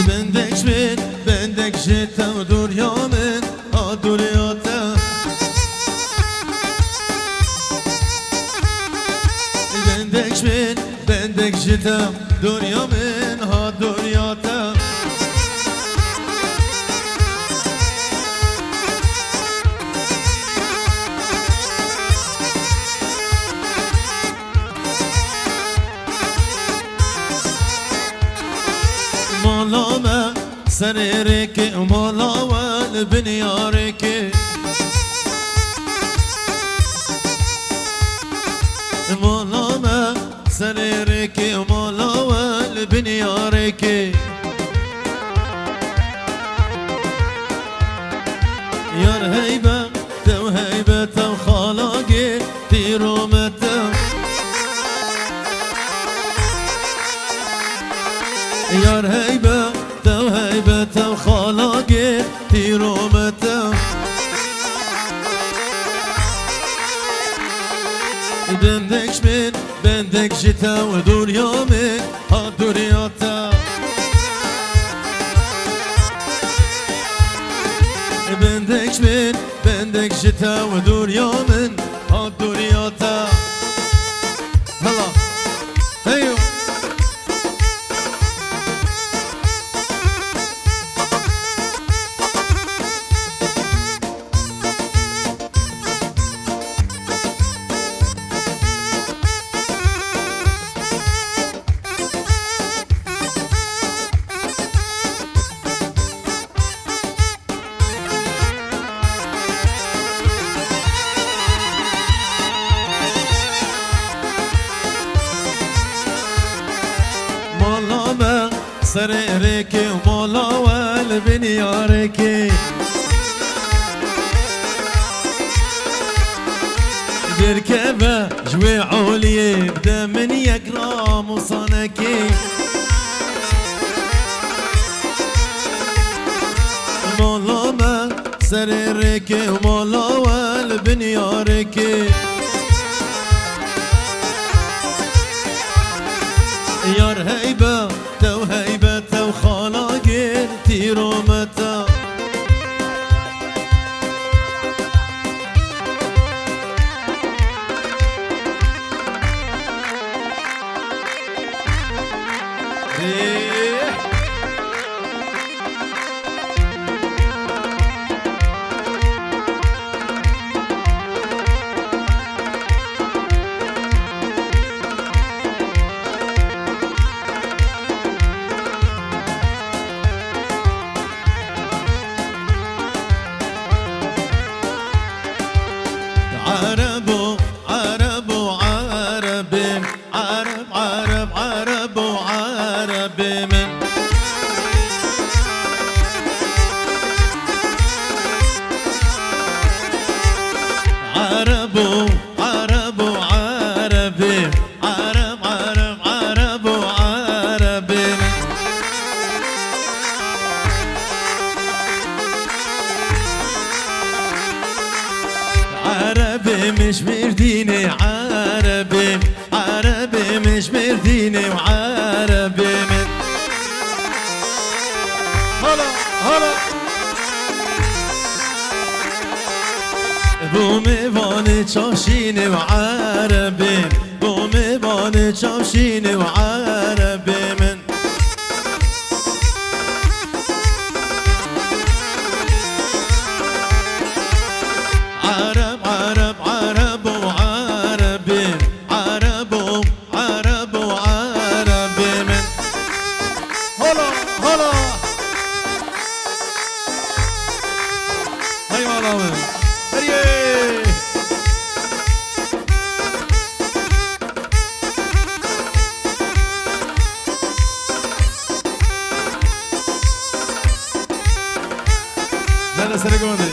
بندك شبين بندك جيتا ودور يومين هادور ياتا بندك شبين بندك جيتا دور يومين هادور ياتا مالامه سريرك مالاول بنيارك مالامه سريرك مالاول بنيارك يار هيبه تو هيبه تو خلاقي تيرومته يار هيبه تو هيبه تو خلاقي تيرومته بندك شبين بندك جيتا ودور يومين هادور ياتا بندك شبين بندك جيتا ودور يومين هادور ياتا هلا ايوه مالامه سريرك ومالاول بنيارك بركبه جوي عليا بدا من يقرام وصنكي مالامه سريرك ومالاول بنيارك يار هيبه تو هيبه تو خلاقي تيرومته عربو عربو عربي عرب عرب عربو عربي من عربو عربو عربي عرب عرب عربو عربي من عربي مش مرديني عربي عربي مش مرديني وعربي من هلا هلا بومي باني تشاشيني وعربي بومي باني تشاشيني وعربي من عرب عرب عرب وعربي عرب عرب وعربي من هلا هلا هاي والله هريه لا لا سرقوا مندري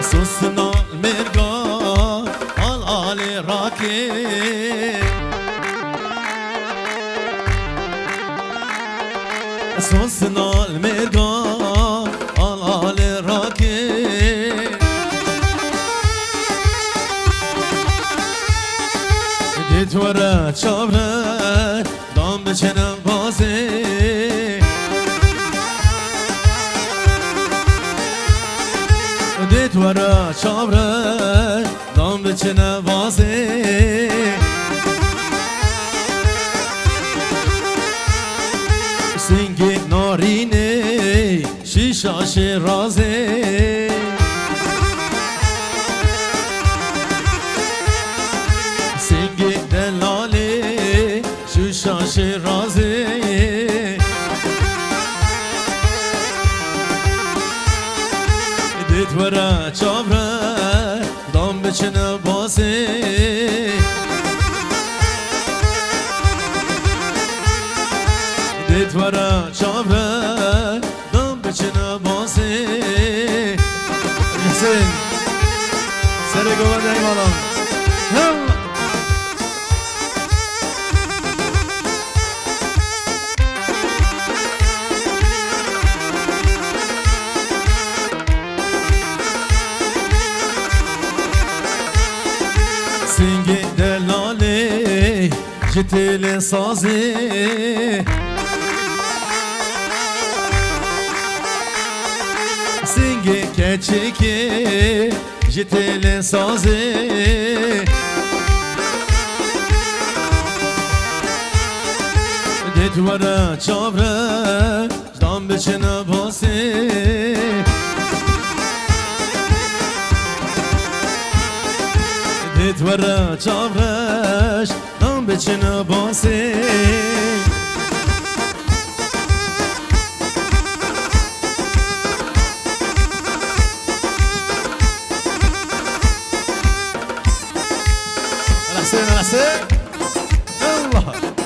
سوسنا المرقا العالي راكي سوسنا المرقا العالي راكي دت ورا چابره دام بچنم بازی دت ورا چابره دام بچنم بازی سنگ نارینه شیشا شیرازه سنگ دلاله شیشا شیرازه دید ورا چابره دام بچنه بازه دید ورا چابره دام بچنه بازه حسین سر گوه دهی مالا سنگ دلاله جتل سازه سنگ کچکه جتل سازه دید ورا چابره دام بچنه باسه دید ورا چابرش دام بچنه باسه الحسين الله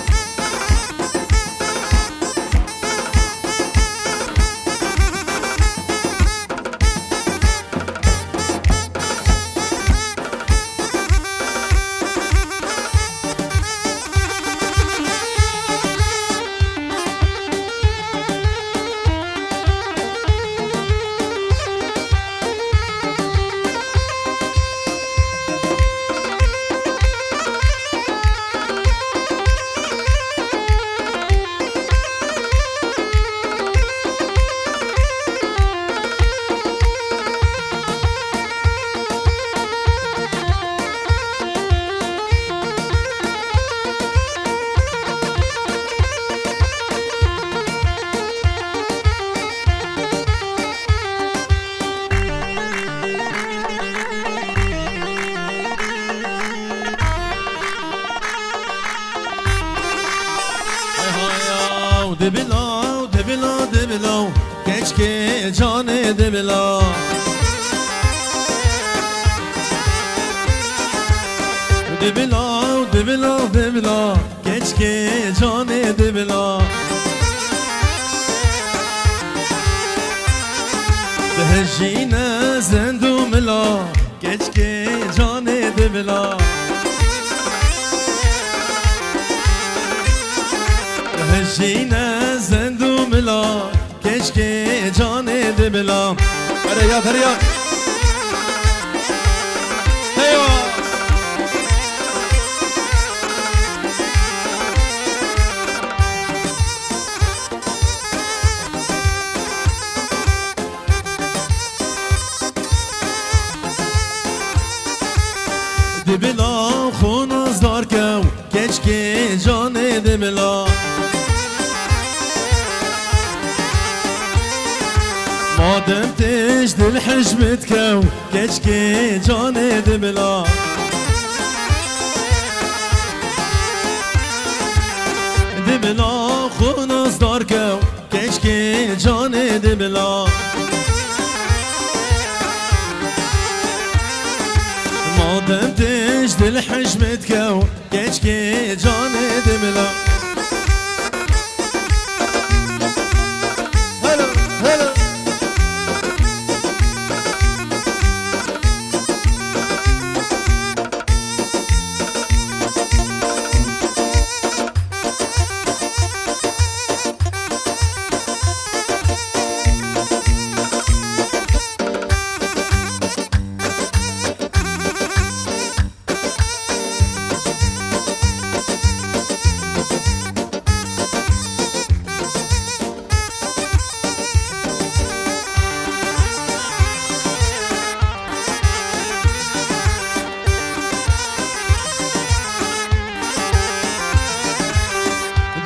دبلا دبلا دبلا keşke canı debla دبلا دبلا دبلا keşke canı debla Dehjine zendumla keşke canı debla Dehjine zendumla keşke canı debla Feryat feryat Eyvah دبلا خونز دار کو keşke canı debla Madem tecdil hicmet ko keşke canı debla Debla khunaz dar ko keşke canı debla Madem tecdil hicmet ko keşke canı debla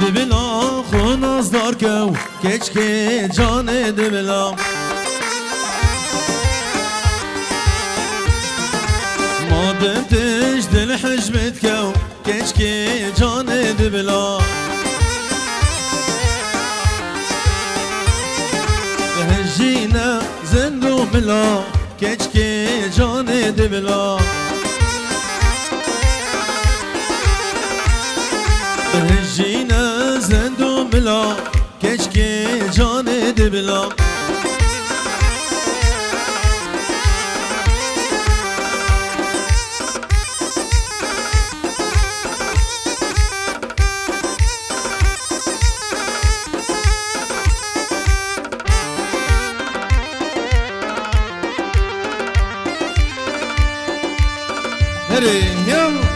دبلا خون از دار کو کچ که جان دبلا مادم تش دل حجمت کو کچ که جان دبلا هجینا زندو بلا کچ که جان دبلا هجینا زندو بلا کچ که جان دبلا هري يلا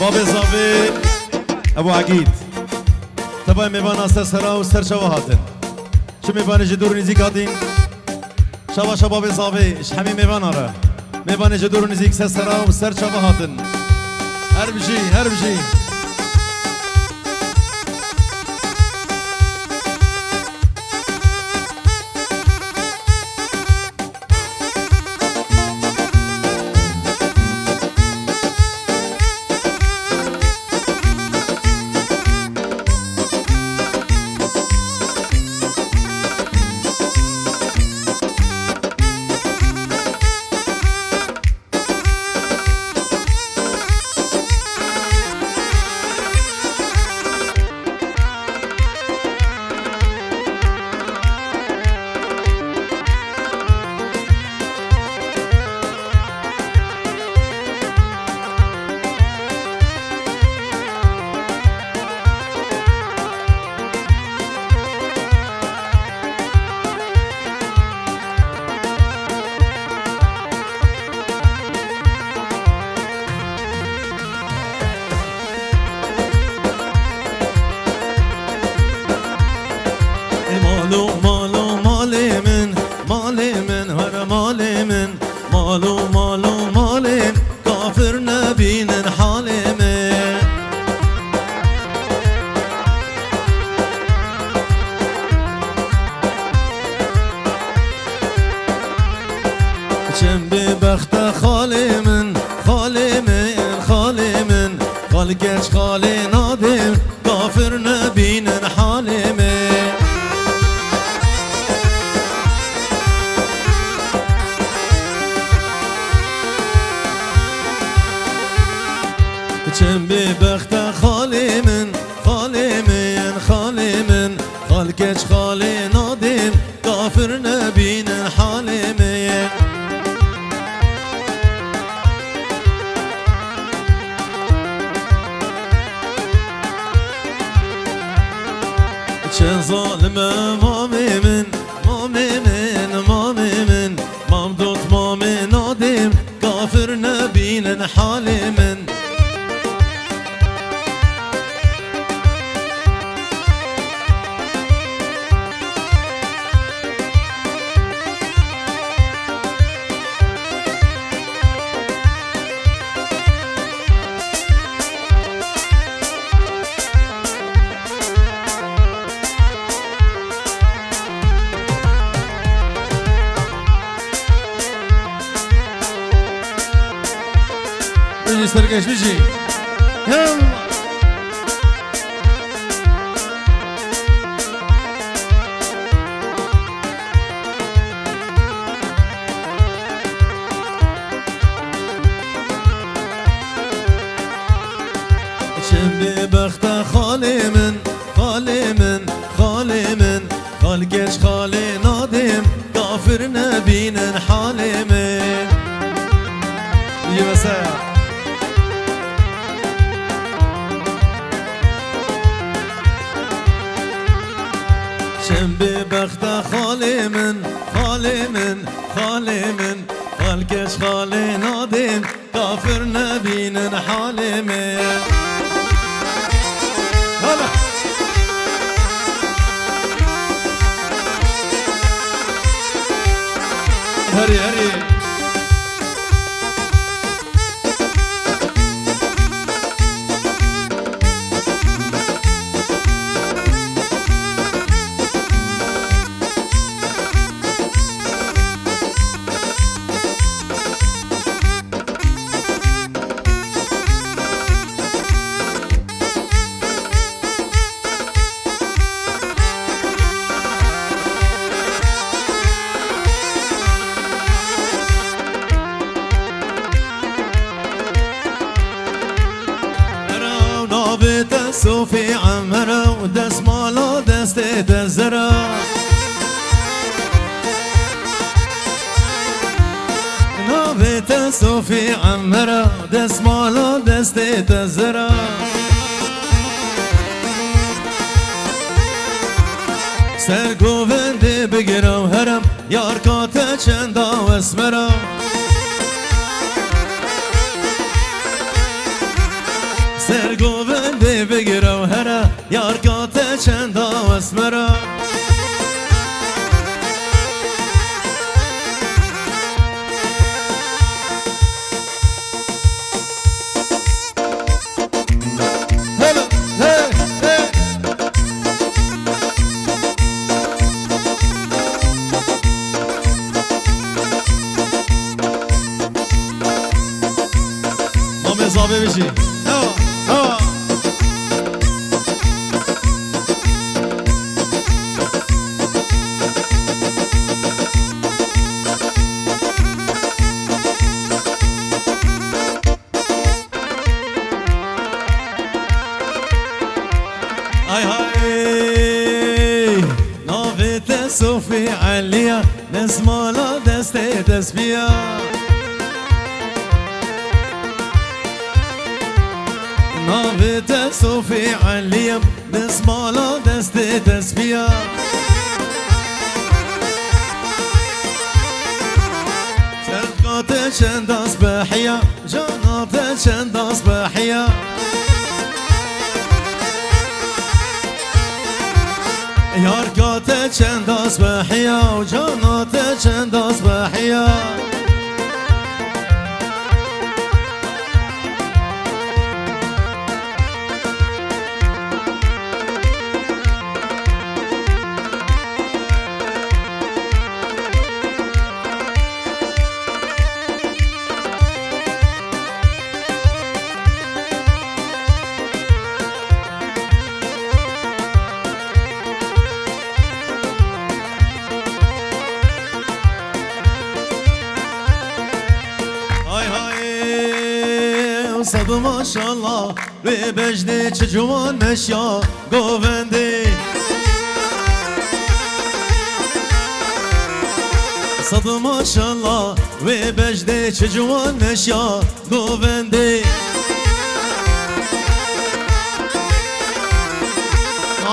باب زاوی ابو عقید تبای میوان سر سرا و سر شوا هاتن چه میوان جدور نزیک هاتین شوا شباب زاوی اش همین میوان آره میوان جدور نزیک سر سرا و سر شوا هاتن هر بشی مالو مالم کافر نبینن حالمه چم به بخت خالمن خالگش خال نادم کافر نبینن حالمه چم به بخت خالمن خالگش خال نادم کافر نبینن حالمه چه ظالم ماممن ممدود مام نادم کافر نبینن حال من بيجي سرقش بيجي يلا şimdi bakta halimin halimin halimin hal geç hali nadim kafir nebinin halimin yemese şimdi bakta halimin halimin halimin hal geç hali nadim kafir nebinin halimin هلا هري هري صوفي عمره ودس مالا دستي تزرا نابت صوفي عمره ودس مالا دستي تزرا سرقو بندي بقرا وهرم ياركاته چندا واسمرا سرگو بنده بگیرم هره یارکات چندا و اسمرا هلا هی هی ما مزابه بشی هاي هاي نافت صوفي عليا نسمع لا دستي تسبيا نافت صوفي عليا نسمع لا دستي تسبيا شرقات چند اصبحيا جانات چند اصبحيا ياركات چند اصبحيا وجانات چند اصبحيا صد ماشالله به بجنه چه جوان مشیا گوونده صد ماشالله به بجنه چه جوان مشیا گوونده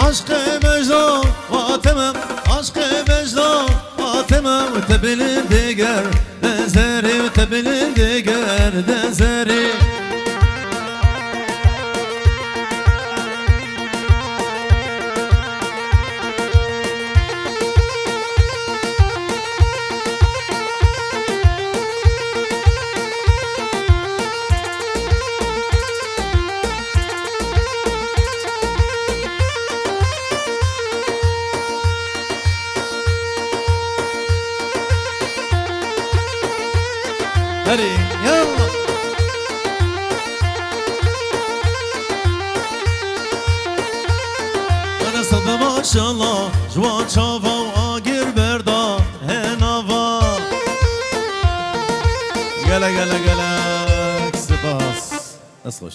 عشق مجدا فاطمه عشق مجدا فاطمه و تبلین دیگر نظری و تبلین دیگر نظری هري يلا ماشالله جوان چاوا و آگیر بردا هنوا گله گله گله سپاس. از خوش